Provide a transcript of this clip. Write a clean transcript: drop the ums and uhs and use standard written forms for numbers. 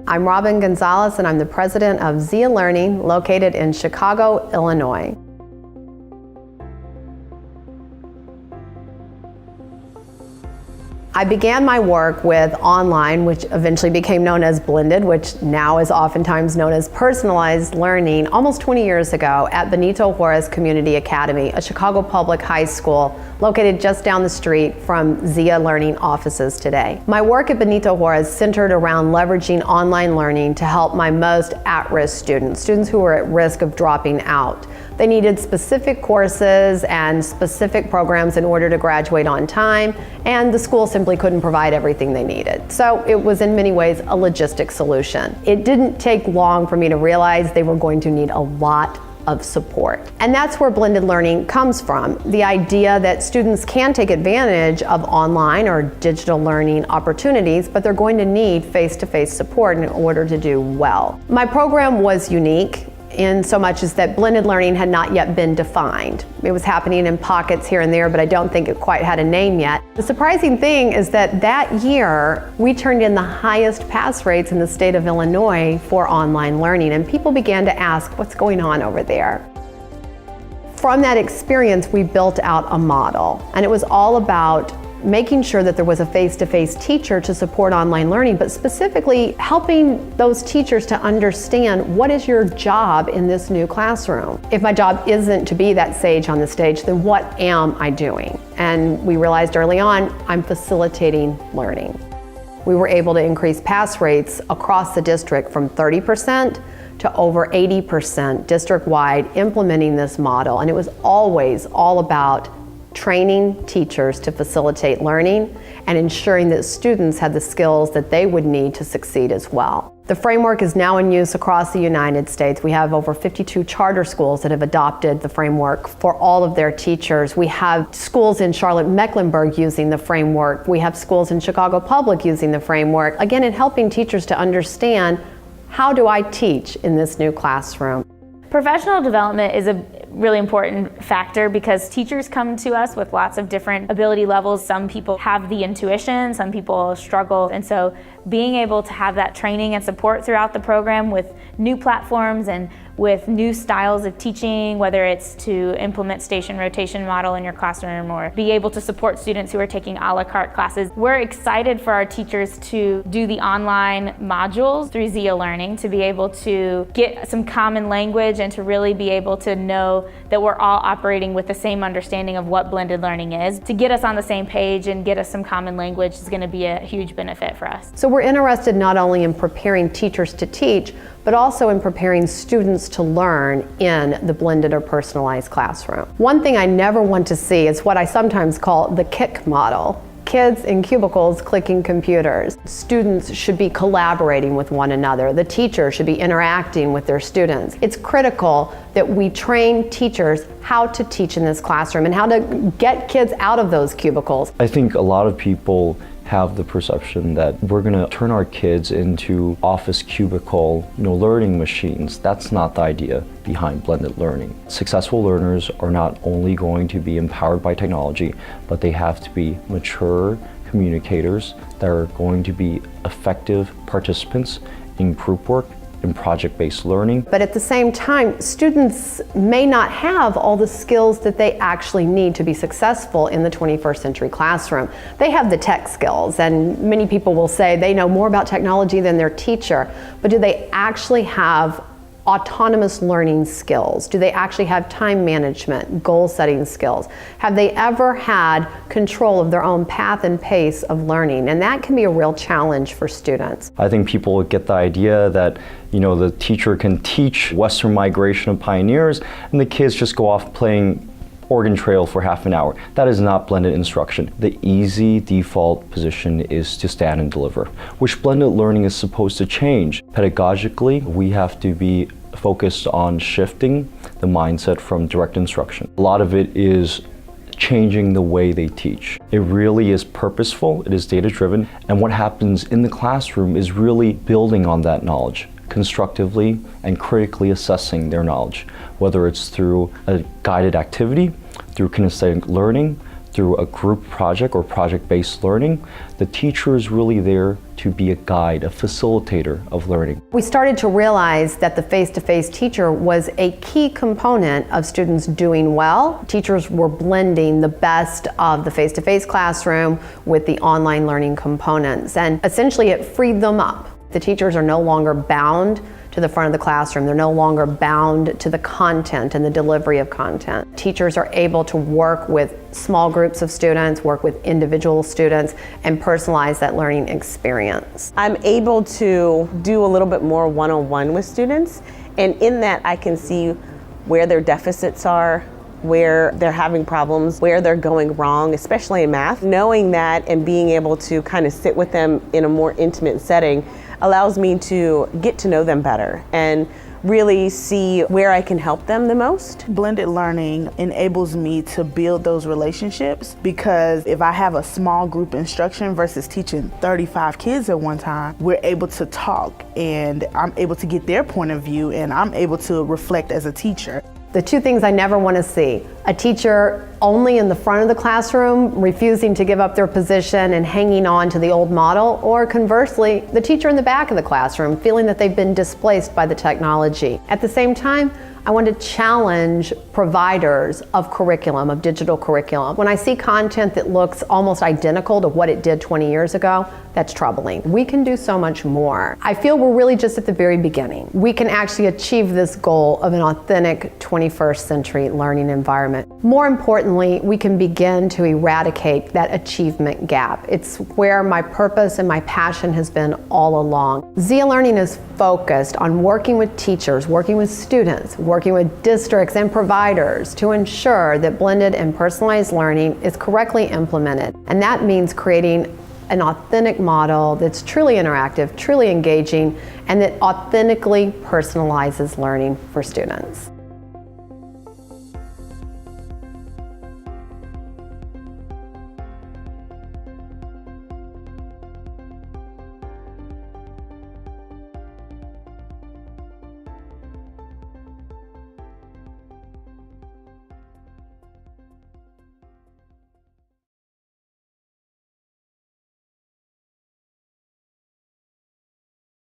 I'm Robin Gonzalez, and I'm the president of Zia Learning, located in Chicago, Illinois. I began my work with online, which eventually became known as blended, which now is oftentimes known as personalized learning, almost 20 years ago at Benito Juarez Community Academy, a Chicago public high school located just down the street from Zia Learning offices today. My work at Benito Juarez centered around leveraging online learning to help my most at-risk students who were at risk of dropping out. They needed specific courses and specific programs in order to graduate on time, and the school simply couldn't provide everything they needed. So it was in many ways a logistic solution. It didn't take long for me to realize they were going to need a lot of support. And that's where blended learning comes from, the idea that students can take advantage of online or digital learning opportunities, but they're going to need face-to-face support in order to do well. My program was unique in so much as that blended learning had not yet been defined. It was happening in pockets here and there, but I don't think it quite had a name yet. The surprising thing is that year, we turned in the highest pass rates in the state of Illinois for online learning, and people began to ask, what's going on over there? From that experience, we built out a model, and it was all about making sure that there was a face-to-face teacher to support online learning, but specifically helping those teachers to understand what is your job in this new classroom. If my job isn't to be that sage on the stage, then what am I doing? And we realized early on, I'm facilitating learning. We were able to increase pass rates across the district from 30% to over 80% district-wide implementing this model, and it was always all about training teachers to facilitate learning and ensuring that students had the skills that they would need to succeed as well. The framework is now in use across the United States. We have over 52 charter schools that have adopted the framework for all of their teachers. We have schools in Charlotte-Mecklenburg using the framework. We have schools in Chicago Public using the framework. Again, in helping teachers to understand, how do I teach in this new classroom? Professional development is a really important factor because teachers come to us with lots of different ability levels. Some people have the intuition, some people struggle, and so being able to have that training and support throughout the program with new platforms and with new styles of teaching, whether it's to implement station rotation model in your classroom or be able to support students who are taking a la carte classes. We're excited for our teachers to do the online modules through Zia Learning, to be able to get some common language and to really be able to know that we're all operating with the same understanding of what blended learning is. To get us on the same page and get us some common language is going to be a huge benefit for us. So we're interested not only in preparing teachers to teach, but also in preparing students to learn in the blended or personalized classroom. One thing I never want to see is what I sometimes call the kick model. Kids in cubicles clicking computers. Students should be collaborating with one another. The teacher should be interacting with their students. It's critical that we train teachers how to teach in this classroom and how to get kids out of those cubicles. I think a lot of people have the perception that we're going to turn our kids into office cubicle, learning machines. That's not the idea behind blended learning. Successful learners are not only going to be empowered by technology, but they have to be mature communicators that are going to be effective participants in group work and project-based learning. But at the same time, students may not have all the skills that they actually need to be successful in the 21st century classroom. They have the tech skills, and many people will say they know more about technology than their teacher, but do they actually have autonomous learning skills? Do they actually have time management, goal setting skills? Have they ever had control of their own path and pace of learning? And that can be a real challenge for students. I think people get the idea that the teacher can teach Western migration of pioneers and the kids just go off playing Oregon Trail for half an hour. That is not blended instruction. The easy default position is to stand and deliver, which blended learning is supposed to change. Pedagogically, we have to be focused on shifting the mindset from direct instruction. A lot of it is changing the way they teach. It really is purposeful, it is data-driven, and what happens in the classroom is really building on that knowledge, constructively and critically assessing their knowledge, whether it's through a guided activity, through kinesthetic learning, through a group project or project-based learning, the teacher is really there to be a guide, a facilitator of learning. We started to realize that the face-to-face teacher was a key component of students doing well. Teachers were blending the best of the face-to-face classroom with the online learning components, and essentially it freed them up. The teachers are no longer bound to the front of the classroom. They're no longer bound to the content and the delivery of content. Teachers are able to work with small groups of students, work with individual students, and personalize that learning experience. I'm able to do a little bit more one-on-one with students, and in that I can see where their deficits are, where they're having problems, where they're going wrong, especially in math. Knowing that and being able to kind of sit with them in a more intimate setting allows me to get to know them better and really see where I can help them the most. Blended learning enables me to build those relationships, because if I have a small group instruction versus teaching 35 kids at one time, we're able to talk and I'm able to get their point of view and I'm able to reflect as a teacher. The two things I never want to see: a teacher only in the front of the classroom, refusing to give up their position and hanging on to the old model, or conversely, the teacher in the back of the classroom feeling that they've been displaced by the technology. At the same time, I want to challenge providers of curriculum, of digital curriculum. When I see content that looks almost identical to what it did 20 years ago, that's troubling. We can do so much more. I feel we're really just at the very beginning. We can actually achieve this goal of an authentic 21st century learning environment. More importantly, we can begin to eradicate that achievement gap. It's where my purpose and my passion has been all along. Zia Learning is focused on working with teachers, working with students, working with districts and providers to ensure that blended and personalized learning is correctly implemented. And that means creating an authentic model that's truly interactive, truly engaging, and that authentically personalizes learning for students.